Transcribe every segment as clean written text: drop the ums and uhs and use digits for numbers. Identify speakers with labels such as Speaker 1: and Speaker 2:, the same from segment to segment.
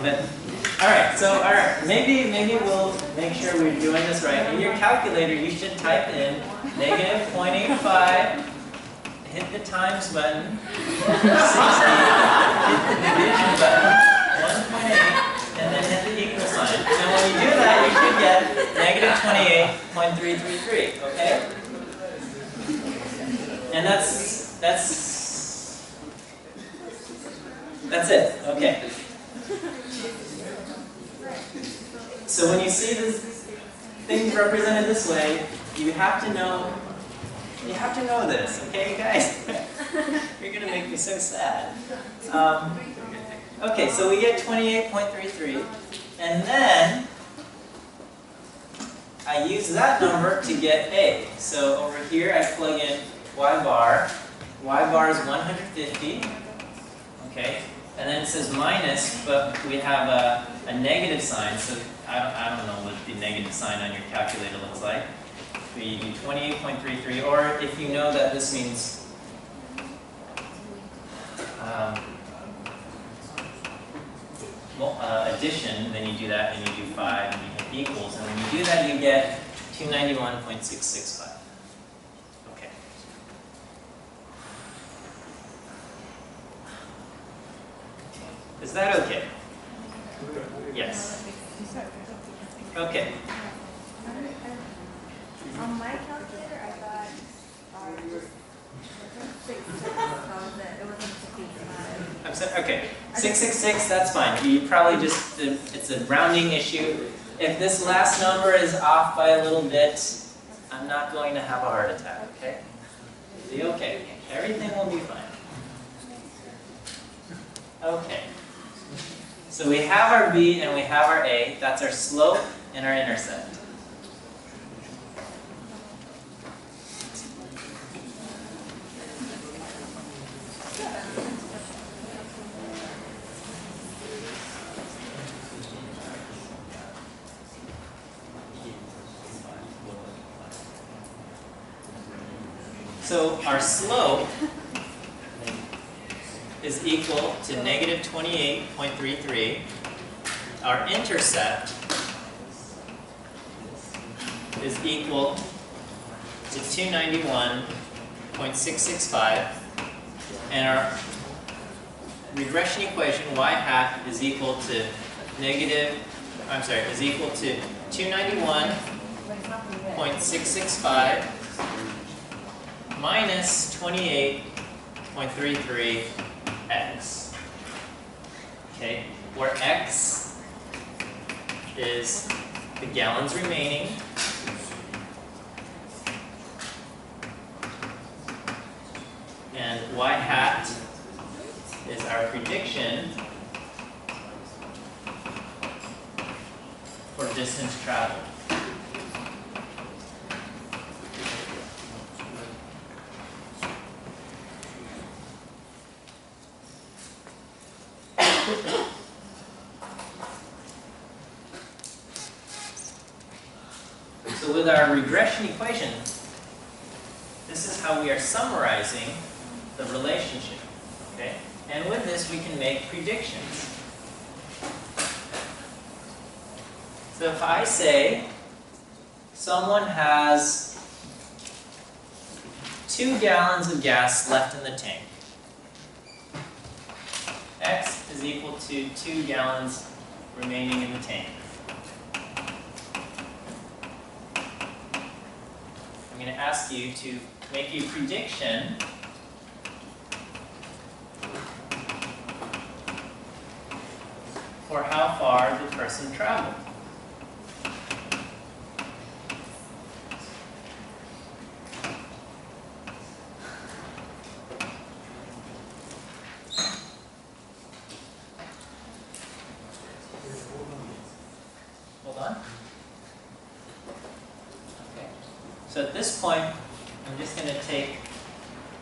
Speaker 1: But all right, so maybe we'll make sure we're doing this right. In your calculator, you should type in negative 0.85. Hit the times button. 60. Hit the division button. 1.8, and then hit the equal sign. And when you do that, you should get negative 28.333. Okay? And that's it. Okay. So when you see this things represented this way, you have to know this, okay, you guys? You're gonna make me so sad. Okay, so we get 28.33, and then I use that number to get A. So over here I plug in y bar. Y bar is 150. Okay, and then it says minus, but we have a negative sign, so I don't know what the negative sign on your calculator looks like. So you do 28.33, or if you know that this means addition, then you do that, and you do 5, and you hit equals, and when you do that, you get 291.665. Okay. Is that okay? Yes. Okay.
Speaker 2: On my calculator, I thought it wasn't 65.
Speaker 1: I'm sorry, okay. 666, that's fine. You probably just, it's a rounding issue. If this last number is off by a little bit, I'm not going to have a heart attack, okay? Be okay. Everything will be fine. Okay. So we have our B and we have our A. That's our slope and our intercept. So our slope is equal to negative 28.33. Our intercept is equal to 291.665. And our regression equation, y hat, is equal to is equal to 291.665 minus 28.33x. Okay, where x is the gallons remaining, and y hat is our prediction for distance traveled. So with our regression equation, this is how we are summarizing the relationship, okay? And with this, we can make predictions. So if I say someone has 2 gallons of gas left in the tank, X is equal to 2 gallons remaining in the tank. I'm going to ask you to make a prediction for how far the person traveled. Hold on. Okay. So at this point, I'm just going to take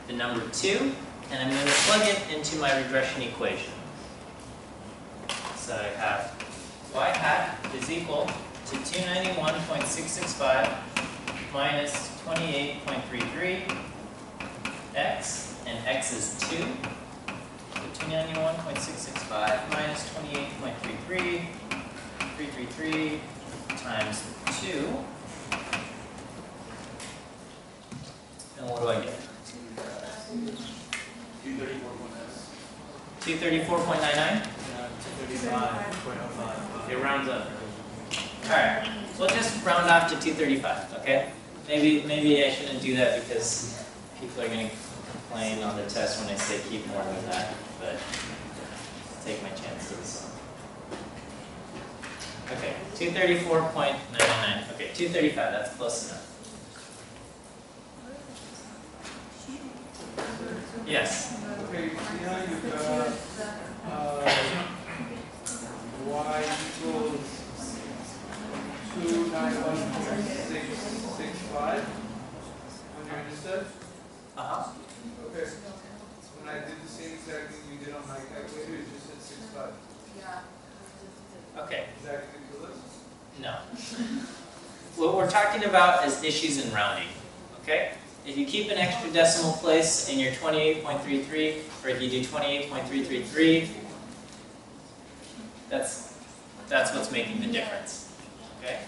Speaker 1: the number 2 and I'm going to plug it into my regression equation. So I have y hat is equal to 291.665 minus 28.33 x, and x is 2. So 291.665 minus 28.33 333 times 2. And what do I get? 234.99?
Speaker 3: 235.05.
Speaker 1: It rounds up. Alright, we'll just round off to 235, okay? Maybe I shouldn't do that because people are going to complain on the test when I say keep more than that, but take my chances. Okay, 234.99. Okay, 235, that's close enough. Yes?
Speaker 3: Okay, here you got y equals 291.665 on your intercept.
Speaker 1: Uh-huh.
Speaker 3: Okay. When I did the same exact thing you did on my calculator, it just said 65.
Speaker 1: Okay,
Speaker 3: Exactly equals.
Speaker 1: no. What we're talking about is issues in rounding, okay? If you keep an extra decimal place in your 28.33, or if you do 28.333, that's what's making the difference, okay?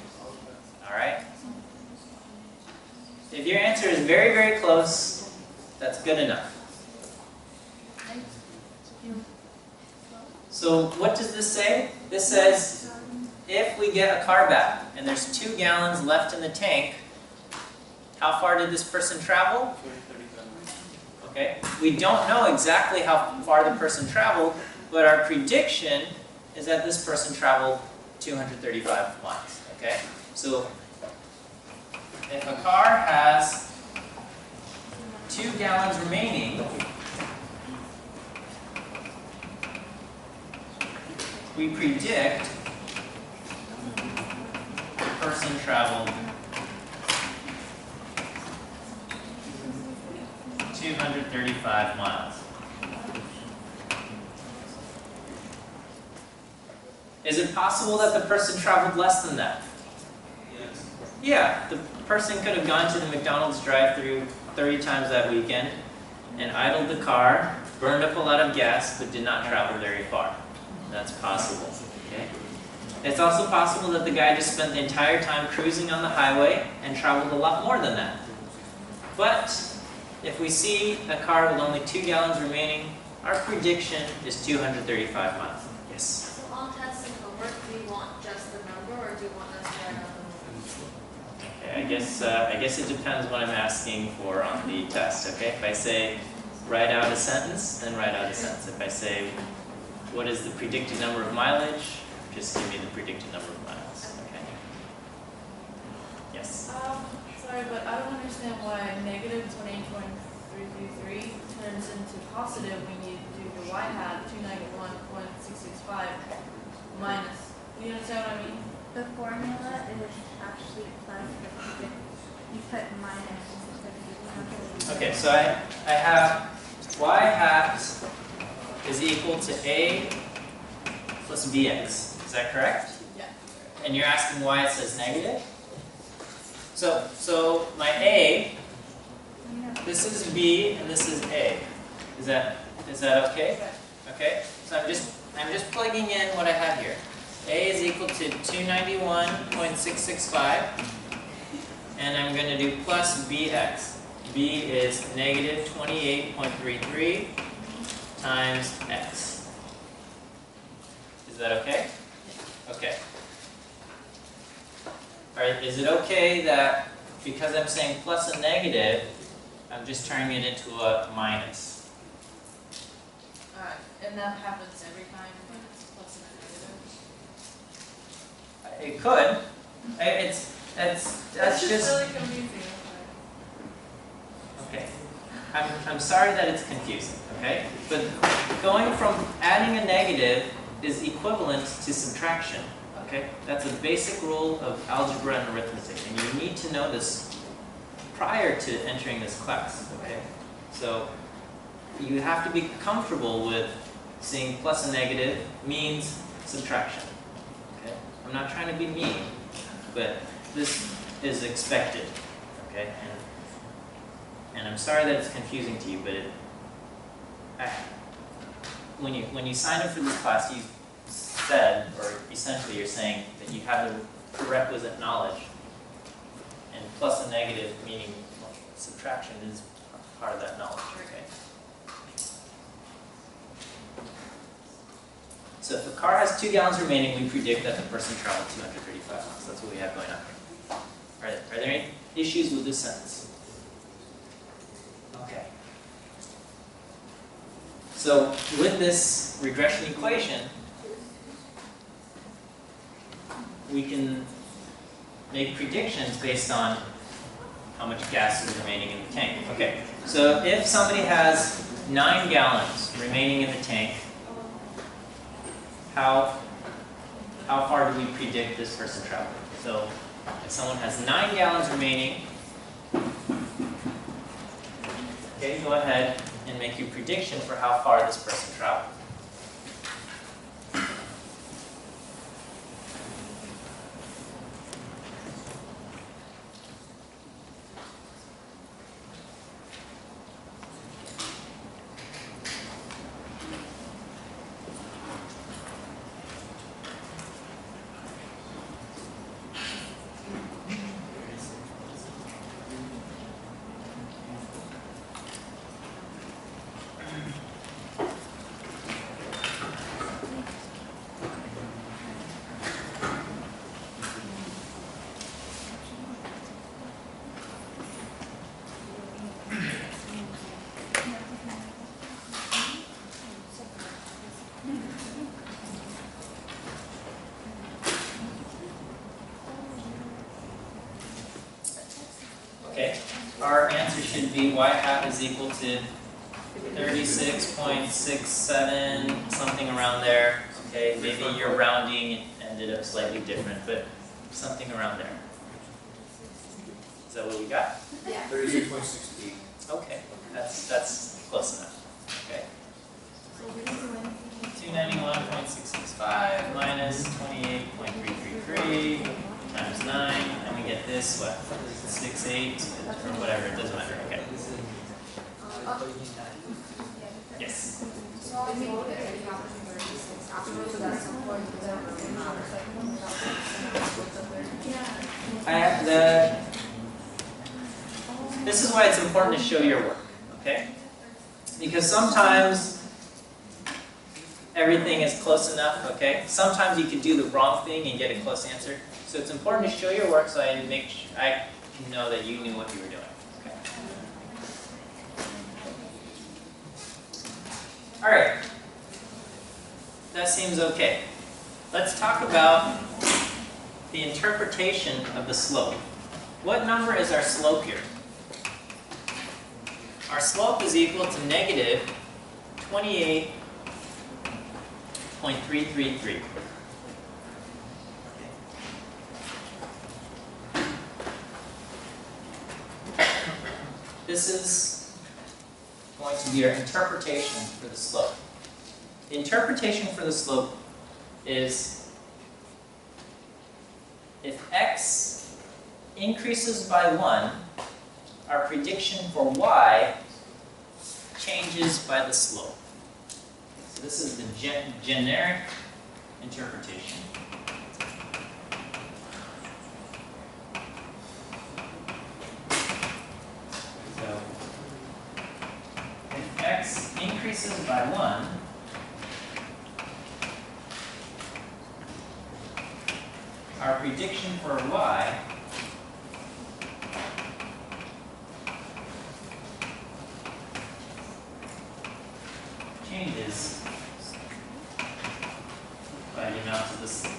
Speaker 1: All right? If your answer is very, very close, that's good enough. So what does this say? This says, if we get a car back and there's 2 gallons left in the tank, how far did this person travel? Okay, we don't know exactly how far the person traveled, but our prediction is that this person traveled 235 miles. Okay, so if a car has 2 gallons remaining, we predict the person traveled 235 miles. Is it possible that the person traveled less than that?
Speaker 3: Yes.
Speaker 1: Yeah, the person could have gone to the McDonald's drive-thru 30 times that weekend and idled the car, burned up a lot of gas, but did not travel very far. That's possible. Okay? It's also possible that the guy just spent the entire time cruising on the highway and traveled a lot more than that. But if we see a car with only 2 gallons remaining, our prediction is 235 miles. Yes?
Speaker 2: So on test and homework, do you want just the number or do you want us to write out the number?
Speaker 1: Okay, I guess it depends what I'm asking for on the test, okay? If I say, write out a sentence, then write out a sentence. If I say, what is the predicted number of mileage, just give me the predicted number of miles, okay? Yes?
Speaker 4: Sorry, but I don't understand why negative 28.333 turns into positive when you do the y hat 291.665 minus. Do you understand what I mean?
Speaker 2: The formula is actually plus, but you put minus.
Speaker 1: Okay, so I have y hat is equal to a plus bx. Is that correct?
Speaker 4: Yeah.
Speaker 1: And you're asking why it says negative? So my a, this is b and this is a. Is that okay? Okay. So I'm just plugging in what I have here. A is equal to 291.665, and I'm going to do plus bx. B is negative 28.33 times x. Is that okay? Okay. Alright, is it okay that because I'm saying plus and negative, I'm just turning it into a minus?
Speaker 4: Alright, and that happens every time when it's plus and negative.
Speaker 1: It could. That's
Speaker 4: That's
Speaker 1: just
Speaker 4: really confusing.
Speaker 1: okay. I'm sorry that it's confusing, okay? But going from adding a negative is equivalent to subtraction, okay? That's a basic rule of algebra and arithmetic, and you need to know this prior to entering this class, okay? So you have to be comfortable with seeing plus and negative means subtraction, okay? I'm not trying to be mean, but this is expected, okay? And I'm sorry that it's confusing to you, but when you signed up for this class, you said, or essentially you're saying that you have the prerequisite knowledge, and plus a negative meaning subtraction is part of that knowledge, okay? So if the car has 2 gallons remaining, we predict that the person traveled 235 miles. That's what we have going on here. Are there any issues with this sentence? Okay. So with this regression equation, we can make predictions based on how much gas is remaining in the tank. Okay, so if somebody has 9 gallons remaining in the tank, how far do we predict this person traveled? So if someone has 9 gallons remaining, okay, go ahead and make your prediction for how far this person traveled. Okay, our answer should be y hat is equal to 36.67, something around there. Okay, maybe your rounding ended up slightly different, but something around there. Is that what we got?
Speaker 2: Yeah.
Speaker 3: 36.68.
Speaker 1: Okay, that's close enough. Okay. 291.665 minus 28.333 times 9, and we get this, what, 68, or whatever, it doesn't matter, okay. Yes? This is why it's important to show your work, okay? Because sometimes everything is close enough, okay? Sometimes you can do the wrong thing and get a close answer. So it's important to show your work so I can know that you knew what you were doing. Okay. All right. That seems okay. Let's talk about the interpretation of the slope. What number is our slope here? Our slope is equal to negative 28.333. This is going to be our interpretation for the slope. The interpretation for the slope is if x increases by 1, our prediction for y changes by the slope. So this is the generic interpretation. So if x increases by 1, our prediction for y changes by the amount of the slope.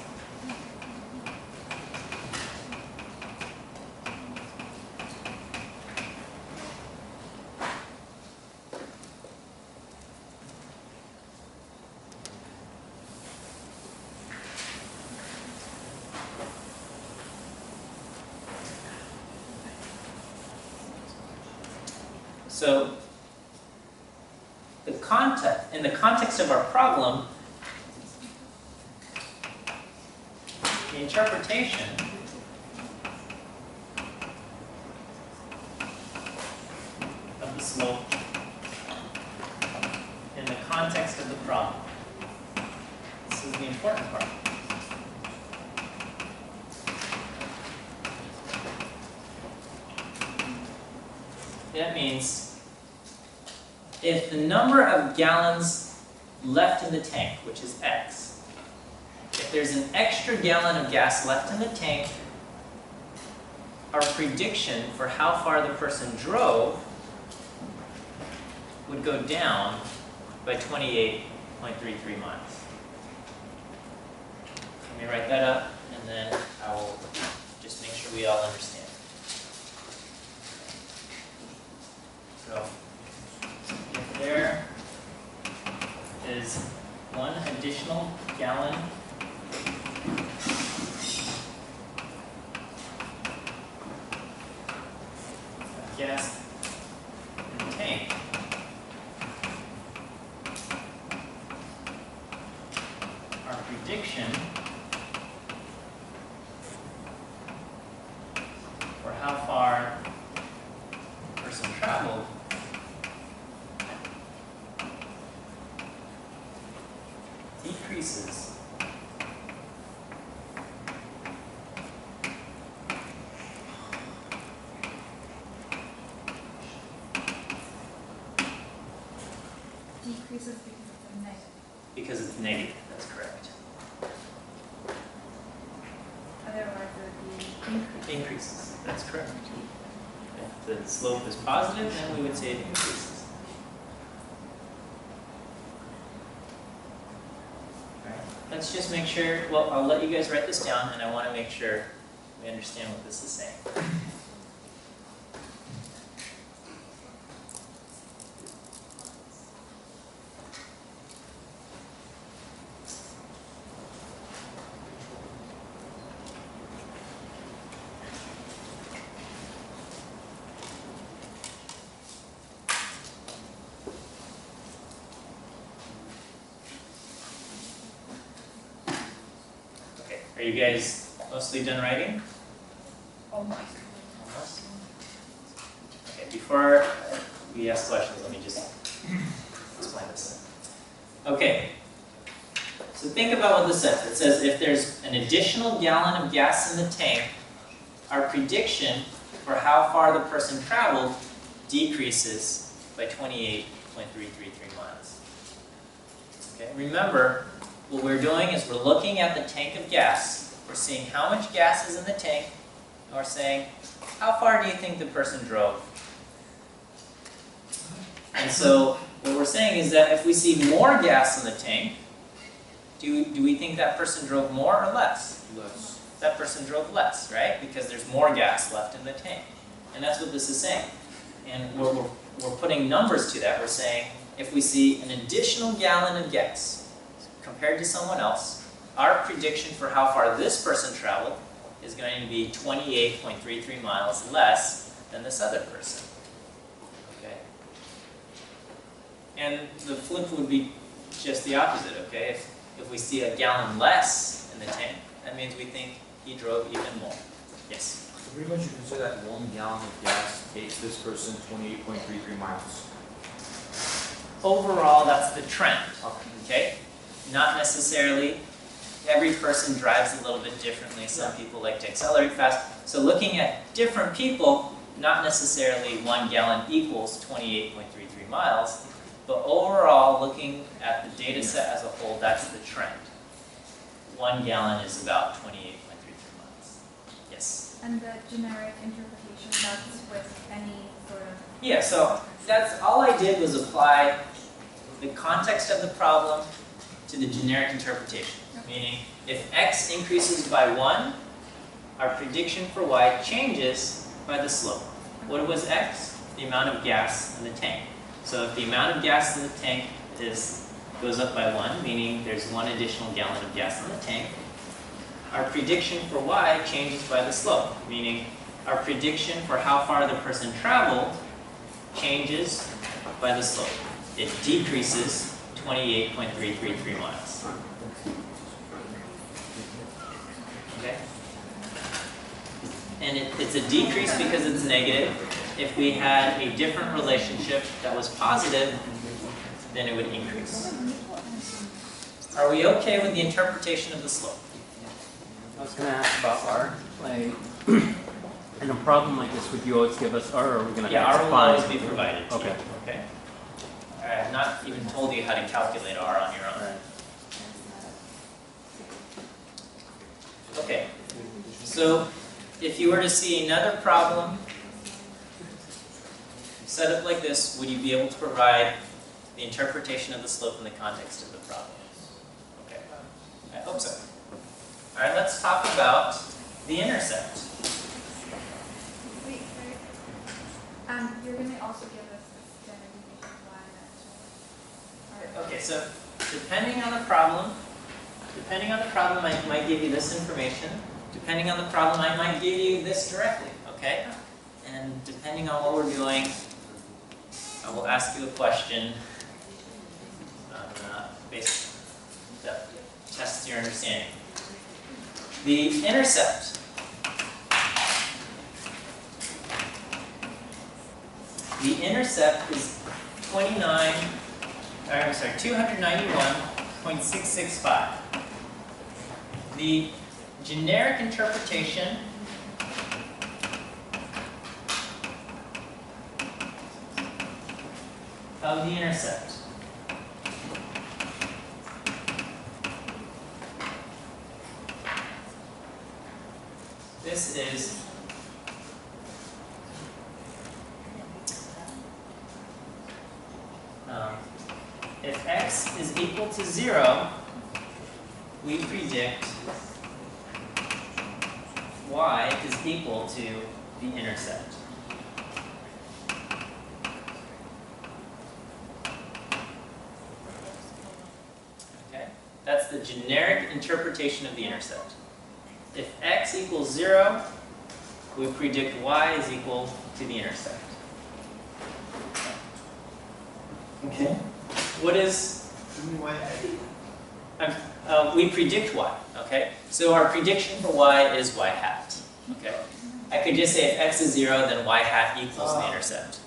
Speaker 1: So, in the context of our problem, the interpretation of the slope in the context of the problem. This is the important part. if the number of gallons left in the tank, which is X, if there's an extra gallon of gas left in the tank, our prediction for how far the person drove would go down by 28.33 miles. Let me write that up, and then I will just make sure we all understand. So, if there is one additional gallon of gas in the tank, our prediction for how far the person traveled decreases
Speaker 5: Decreases because it's a negative.
Speaker 1: because it's negative. That's correct.
Speaker 5: Otherwise it would be increased.
Speaker 1: Increases. That's correct. If the slope is positive, then we would say it increases. Alright, let's just make sure, well, I'll let you guys write this down, and I want to make sure we understand what this is saying. Okay, are you guys mostly done writing?
Speaker 5: Almost.
Speaker 1: Almost. Okay, before we ask questions, let me just explain this. Okay, so think about what this says. It says if there's an additional gallon of gas in the tank, our prediction for how far the person traveled decreases by 28.333 miles. Okay, remember, what we're doing is we're looking at the tank of gas. We're seeing how much gas is in the tank, and we're saying, how far do you think the person drove? And so what we're saying is that if we see more gas in the tank, do we think that person drove more or less?
Speaker 3: Less.
Speaker 1: That person drove less, right? Because there's more gas left in the tank. And that's what this is saying. And we're putting numbers to that. We're saying if we see an additional gallon of gas compared to someone else, our prediction for how far this person traveled is going to be 28.33 miles less than this other person. Okay? And the flip would be just the opposite, okay? If we see a gallon less in the tank, that means we think he drove even more. Yes?
Speaker 6: So pretty much you can say that 1 gallon of gas takes this person 28.33 miles.
Speaker 1: Overall, that's the trend, okay? Not necessarily. Every person drives a little bit differently. Some people like to accelerate fast. So looking at different people, not necessarily 1 gallon equals 28.33 miles, but overall, looking at the data set as a whole, that's the trend. 1 gallon is about 28.33 miles. Yes?
Speaker 5: And the generic interpretation, that's with any sort of...
Speaker 1: Yeah, so that's all I did was apply the context of the problem to the generic interpretation. Meaning, if x increases by 1, our prediction for y changes by the slope. What was x? The amount of gas in the tank. So if the amount of gas in the tank goes up by 1, meaning there's 1 additional gallon of gas in the tank, our prediction for y changes by the slope, meaning our prediction for how far the person traveled changes by the slope. It decreases 28.333 miles. Okay? And it's a decrease because it's negative. If we had a different relationship that was positive, then it would increase. Are we okay with the interpretation of the slope?
Speaker 7: I was going to ask about R. Like, in a problem like this, would you always give us R, or are we going to
Speaker 1: Yeah,
Speaker 7: have
Speaker 1: R
Speaker 7: to
Speaker 1: will
Speaker 7: find?
Speaker 1: always be provided to you.
Speaker 7: Okay.
Speaker 1: Okay? I've not even told you how to calculate R on your own.
Speaker 7: Right.
Speaker 1: Okay, so if you were to see another problem set up like this, would you be able to provide the interpretation of the slope in the context of the problem? Okay, I hope so. All right, let's talk about the intercept.
Speaker 5: Wait, sorry. You're gonna also give us the standard deviation of y and x.
Speaker 1: Okay, so depending on the problem, I might give you this information. Depending on the problem, I might give you this directly, okay? And depending on what we're doing, I will ask you a question that tests your understanding. The intercept. The intercept is 291.665. The generic interpretation of the intercept. This is if x is equal to 0, we predict y is equal to the intercept. Okay? That's the generic interpretation of the intercept. If x equals 0, we predict y is equal to the intercept. Okay? What is... we predict y, okay? So our prediction for y is y hat, okay? I could just say if x is 0, then y hat equals the intercept.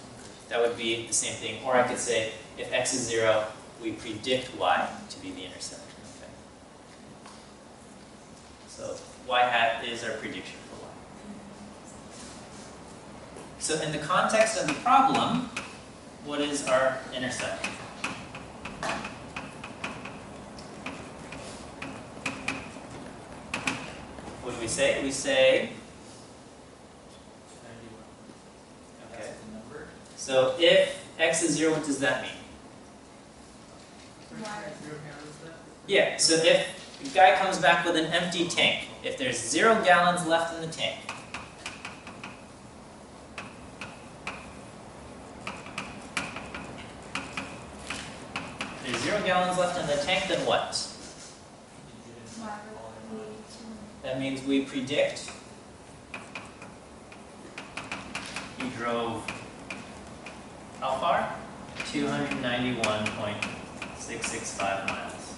Speaker 1: That would be the same thing. Or I could say if x is 0, we predict y to be the intercept, okay? So y hat is our prediction for y. So in the context of the problem, what is our intercept? What do we say? We say, okay, so if x is 0, what does that mean? Yeah, so if the guy comes back with an empty tank, if there's 0 gallons left in the tank, if there's 0 gallons left in the tank, then what? That means we predict he drove how far? 291.665 miles.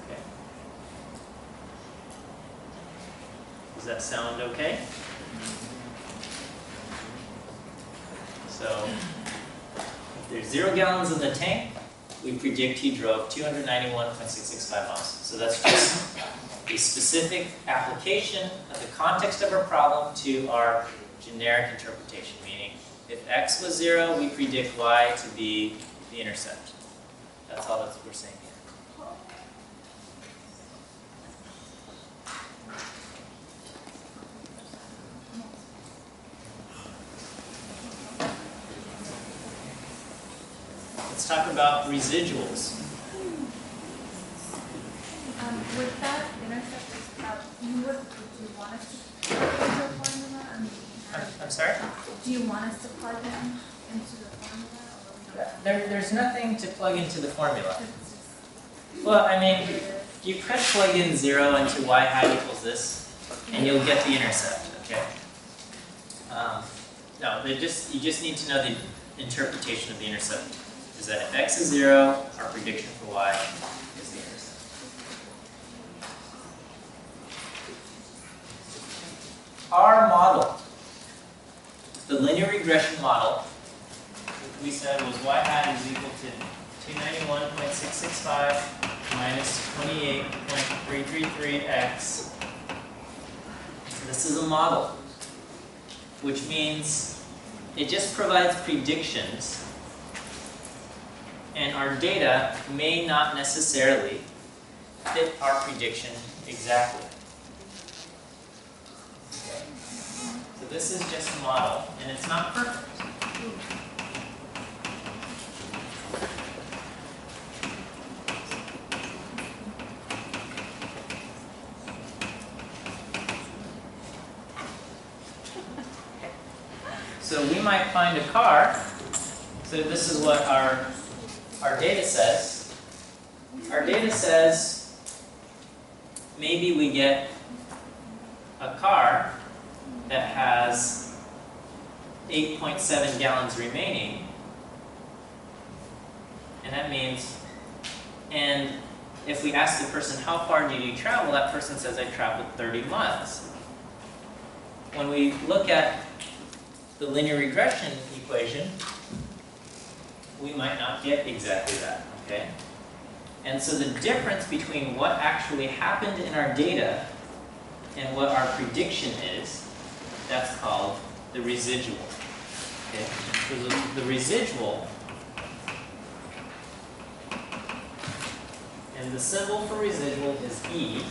Speaker 1: Okay. Does that sound okay? So, if there's 0 gallons in the tank, we predict he drove 291.665 miles. So that's just a specific application of the context of our problem to our generic interpretation, meaning if x was 0, we predict y to be the intercept. That's all that we're saying here. Let's talk about residuals.
Speaker 5: With that intercept, do you want us to plug into the formula?
Speaker 1: I'm sorry?
Speaker 5: Do you want us to plug in into the formula? Or we don't?
Speaker 1: There's nothing to plug into the formula.
Speaker 5: It's just-
Speaker 1: Well, I mean, you could plug in 0 into y hat equals this, and you'll get the intercept, okay? No, you just need to know the interpretation of the intercept. Is that if x is 0, our prediction for y is the intercept. Our model, the linear regression model, we said was y hat is equal to 291.665 minus 28.333x. This is a model, which means it just provides predictions, and our data may not necessarily fit our prediction exactly. Okay. So this is just a model, and it's not perfect. So we might find a car. So this is what our data says. Our data says maybe we get a car that has 8.7 gallons remaining. And that means, and if we ask the person, how far did you travel? That person says, I traveled 30 miles. When we look at the linear regression equation, we might not get exactly that, okay? And so the difference between what actually happened in our data and what our prediction is, that's called the residual, okay? So the residual, and the symbol for residual is E,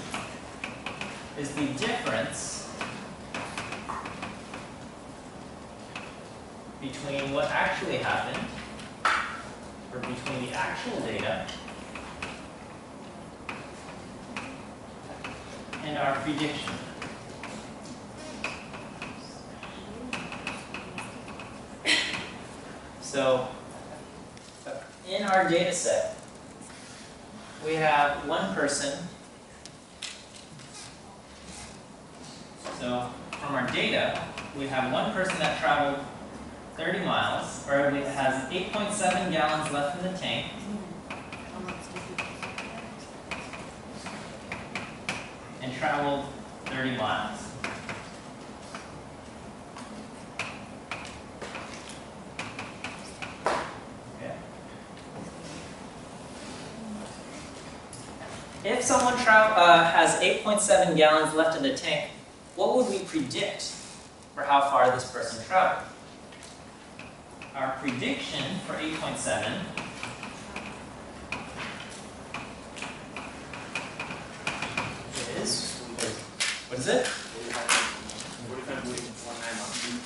Speaker 1: is the difference between what actually happened, or between the actual data, and our prediction. So, in our data set, we have one person. So, from our data, we have one person that traveled 30 miles, or it has 8.7 gallons left in the tank. And traveled 30 miles. Okay. If someone has 8.7 gallons left in the tank, what would we predict for how far this person traveled? Our prediction for 8.7 is, what is it? 45.19.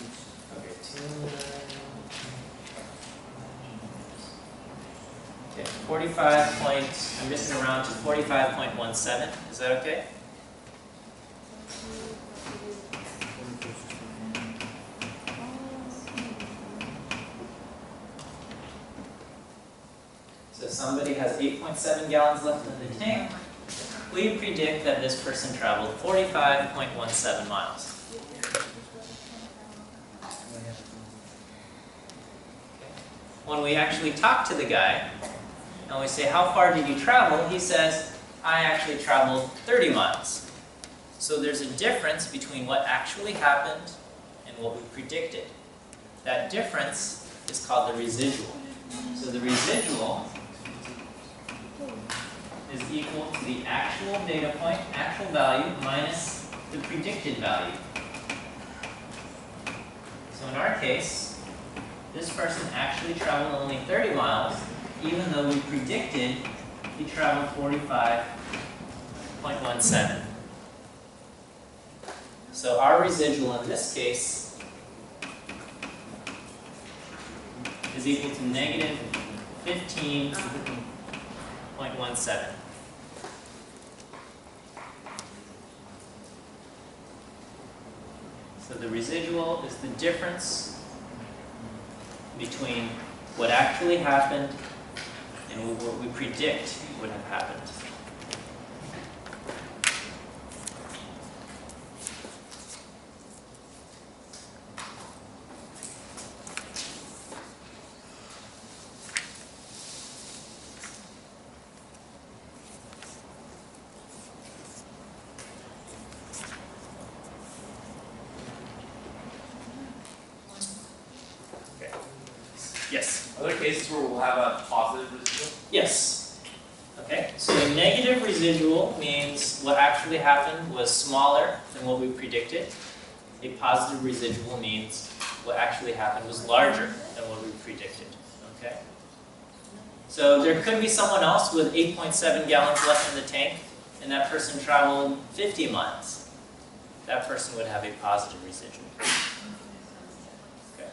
Speaker 1: Okay, 45 point, I'm missing around to 45.17. Is that okay? So somebody has 8.7 gallons left in the tank. We predict that this person traveled 45.17 miles. When we actually talk to the guy, and we say, how far did you travel? He says, I actually traveled 30 miles. So there's a difference between what actually happened and what we predicted. That difference is called the residual. So the residual is equal to the actual data point, actual value, minus the predicted value. So in our case, this person actually traveled only 30 miles, even though we predicted he traveled 45.17. So our residual in this case is equal to negative 15.17. So the residual is the difference between what actually happened and what we predict would have happened. Yes.
Speaker 8: Are there cases where we'll have a positive residual?
Speaker 1: Yes. A Okay, so a negative residual means what actually happened was smaller than what we predicted. A positive residual means what actually happened was larger than what we predicted. Okay? So there could be someone else with 8.7 gallons left in the tank, and that person traveled 50 miles. That person would have a positive residual. Okay.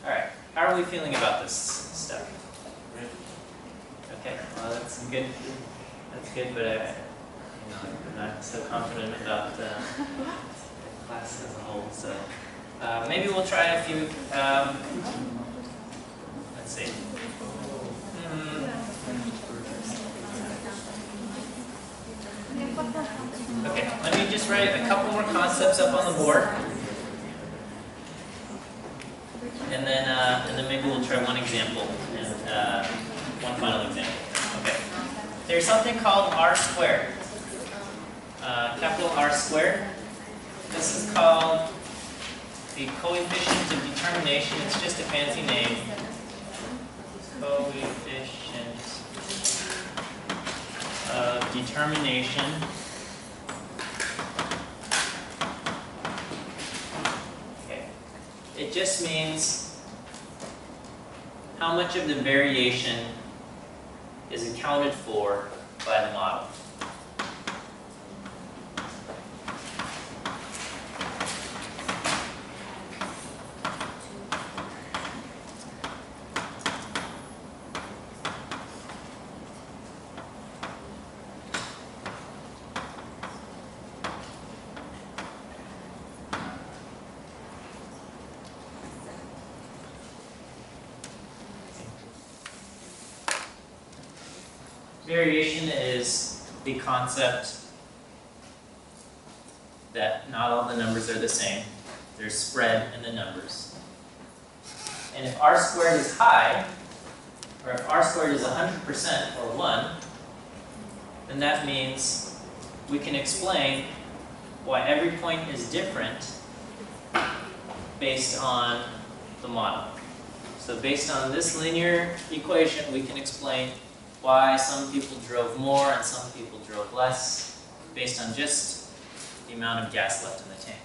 Speaker 1: All right. How are we feeling about this stuff? Okay. Well, that's good. That's good, but I'm not so confident about the class as a whole. So maybe we'll try a few. Let's see. Okay, let me just write a couple more concepts up on the board, and then maybe we'll try one example and one final example. Okay, there's something called R squared, capital R squared. This is called the coefficient of determination. It's just a fancy name. Coefficient of determination. Okay. It just means how much of the variation is accounted for by the model. Variation is the concept that not all the numbers are the same. There's spread in the numbers. And if R squared is high, or if R squared is 100% or 1, then that means we can explain why every point is different based on the model. So based on this linear equation, we can explain why some people drove more and some people drove less based on just the amount of gas left in the tank.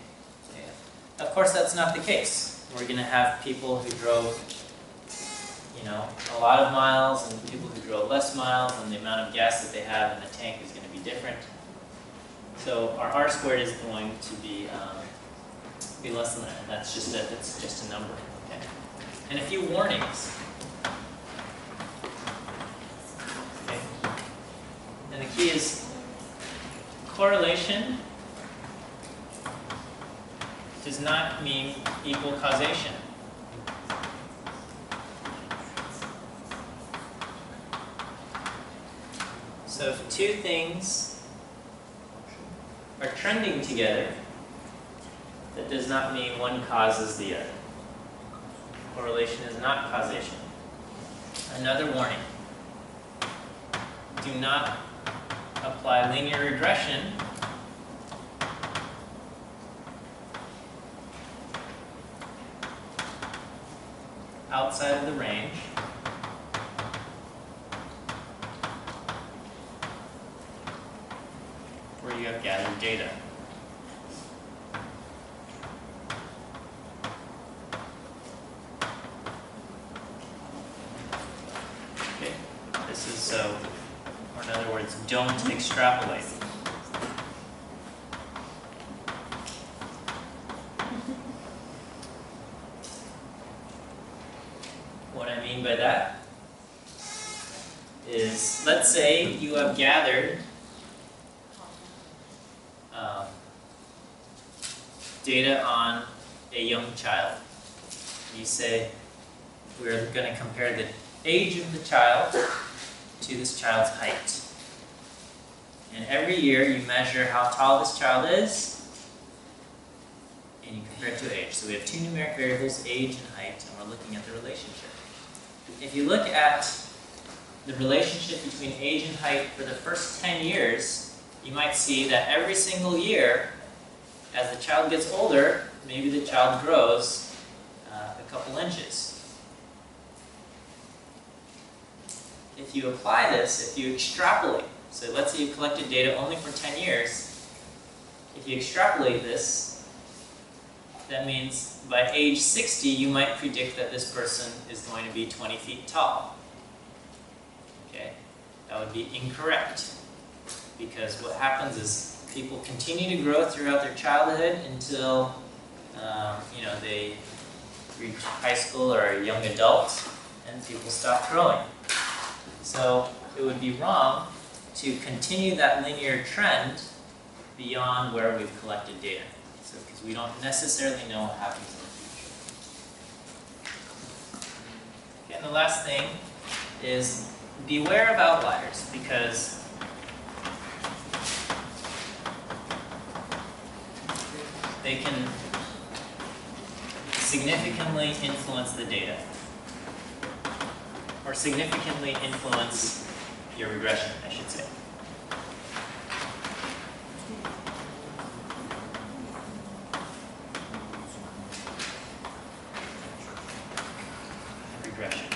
Speaker 1: Yeah. Of course, that's not the case. We're going to have people who drove, a lot of miles and people who drove less miles, and the amount of gas that they have in the tank is going to be different. So our R squared is going to be less than that. That's just a number. Okay. And a few warnings. And the key is correlation does not mean equal causation. So if two things are trending together, that does not mean one causes the other. Correlation is not causation. Another warning. Do not apply linear regression outside of the range where you have gathered data. Okay, this is so. Or in other words, don't extrapolate. What I mean by that is, let's say you have gathered data on a young child. You say, we're going to compare the age of the child to this child's height. And every year you measure how tall this child is, and you compare it to age. So we have two numeric variables, age and height, and we're looking at the relationship. If you look at the relationship between age and height for the first 10 years, you might see that every single year, as the child gets older, maybe the child grows a couple inches. if you apply this, if you extrapolate, so let's say you collected data only for 10 years, if you extrapolate this, that means by age 60, you might predict that this person is going to be 20 feet tall. Okay, that would be incorrect, because what happens is people continue to grow throughout their childhood until they reach high school or a young adult, and people stop growing. So it would be wrong to continue that linear trend beyond where we've collected data. So because we don't necessarily know what happens in the future. Okay, and the last thing is beware of outliers, because they can significantly influence the data, or significantly influence your regression, I should say. Regression.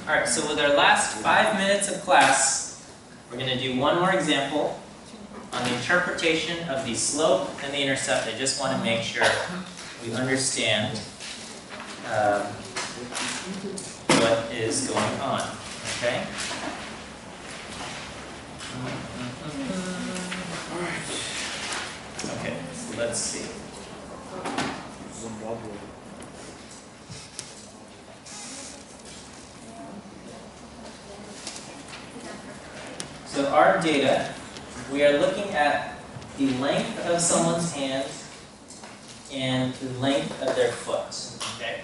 Speaker 1: Alright, so with our last 5 minutes of class, we're going to do one more example on the interpretation of the slope and the intercept. I just want to make sure we understand what is going on. Okay? Okay, so let's see. So our data, we are looking at the length of someone's hand and the length of their foot. Okay?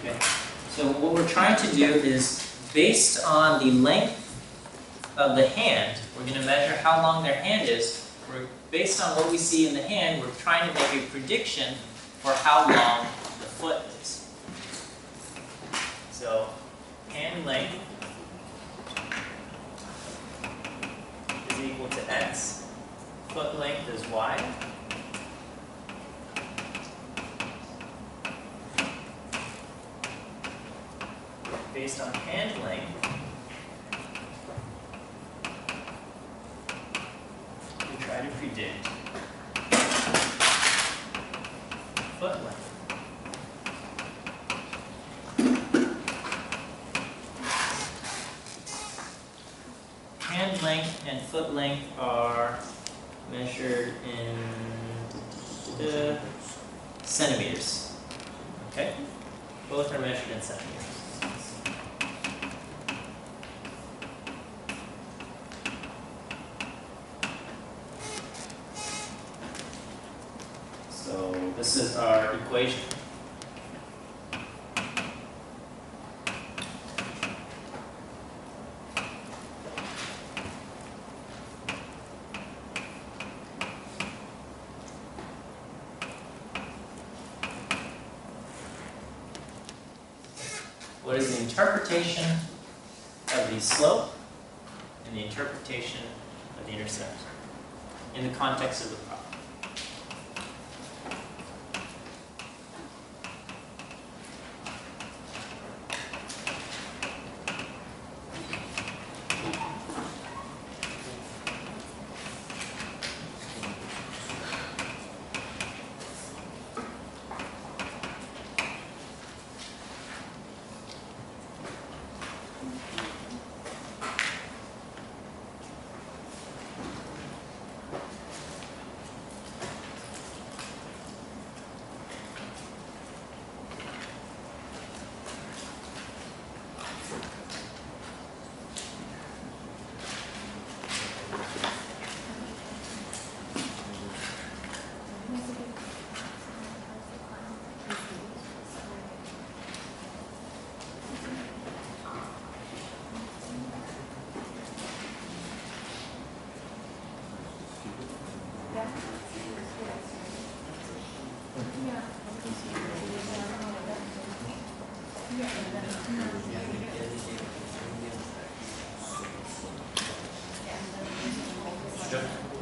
Speaker 1: Okay. So what we're trying to do is, based on the length of the hand, we're going to measure how long their hand is. Based on what we see in the hand, we're trying to make a prediction for how long the foot is. So, hand length is equal to x, foot length is y. Based on hand length, try to predict foot length. Hand length and foot length are measured in centimeters. Okay? Both are measured in centimeters. So this is our equation. What is the interpretation of the slope and the interpretation of the intercept in the context of the problem?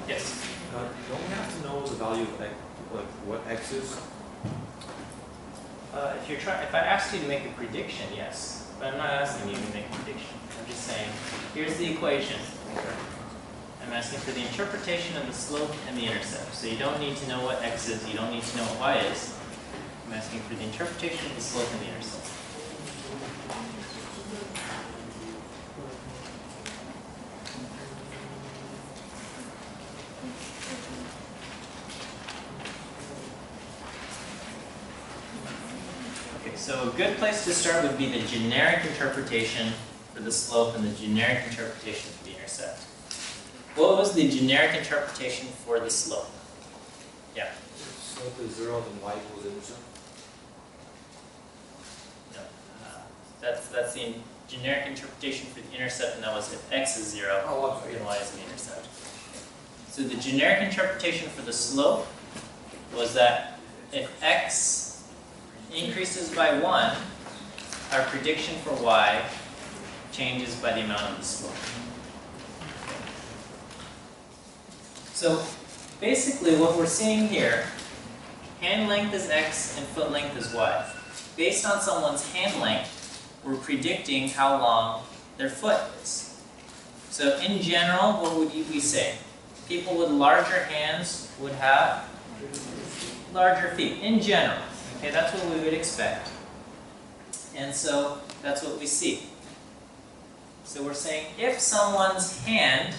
Speaker 1: Yes.
Speaker 6: Don't we have to know the value of x, like what x is?
Speaker 1: If I asked you to make a prediction, yes. But I'm not asking you to make a prediction. I'm just saying, here's the equation. I'm asking for the interpretation of the slope and the intercept. So you don't need to know what x is, you don't need to know what y is. I'm asking for the interpretation of the slope and the intercept. Okay, so a good place to start would be the generic interpretation for the slope and the generic interpretation for the intercept. What was the generic interpretation for the slope? Yeah.
Speaker 6: If slope is 0, then y equals intercept.
Speaker 1: No. That's the generic interpretation for the intercept, and that was if x is 0,
Speaker 6: Oh, okay.
Speaker 1: then y is the intercept. So the generic interpretation for the slope was that if x increases by 1, our prediction for y changes by the amount of the slope. So basically what we're seeing here, hand length is x and foot length is y. Based on someone's hand length, we're predicting how long their foot is. So in general, what would we say? People with larger hands would have larger feet, in general. Okay, that's what we would expect. And so that's what we see. So we're saying if someone's hand,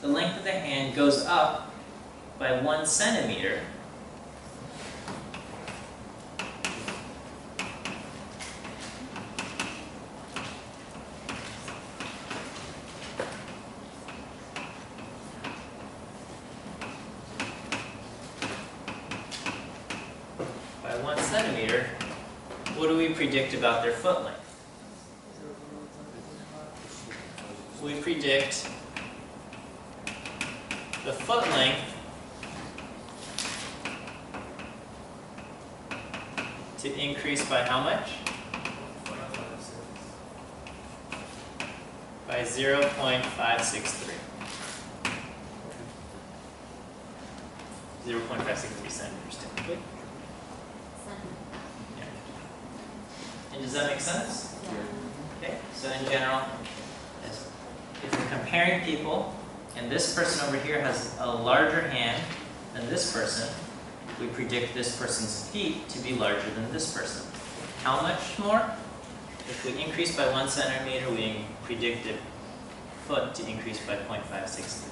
Speaker 1: the length of the hand goes up by 1 centimeter, what do we predict about their foot length? We predict the foot length to increase by how much? By 0.563. 0.563 centimeters typically. And does that make sense? Okay, so in general, if we're comparing people, and this person over here has a larger hand than this person, we predict this person's feet to be larger than this person. How much more? If we increase by 1 centimeter, we predict the foot to increase by 0.563.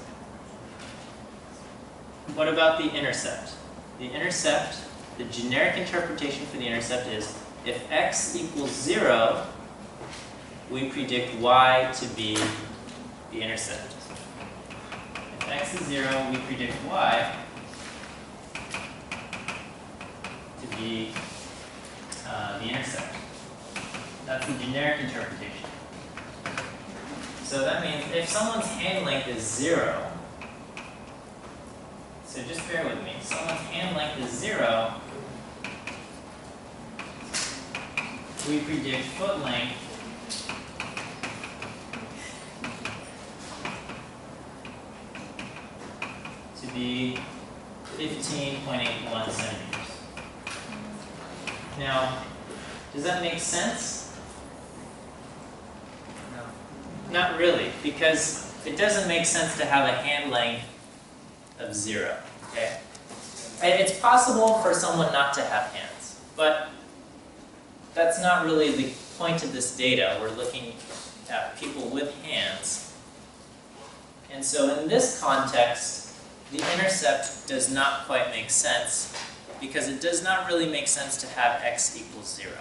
Speaker 1: What about the intercept? The intercept, the generic interpretation for the intercept is if x equals 0, we predict y to be the intercept. If x is 0, we predict y to be the intercept. That's the generic interpretation. So that means if someone's hand length is 0, so just bear with me, if someone's hand length is 0, we predict foot length to be 15.81 centimeters. Now, does that make sense? No. Not really, because it doesn't make sense to have a hand length of 0, okay? And it's possible for someone not to have hands, but that's not really the point of this data. We're looking at people with hands. And so in this context, the intercept does not quite make sense because it does not really make sense to have x equals 0.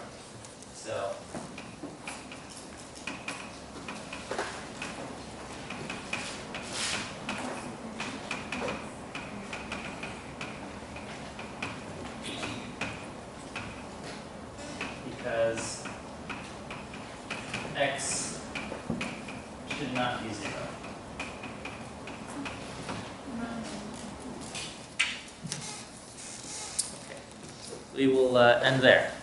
Speaker 1: So because x should not be 0. Okay. we will end there.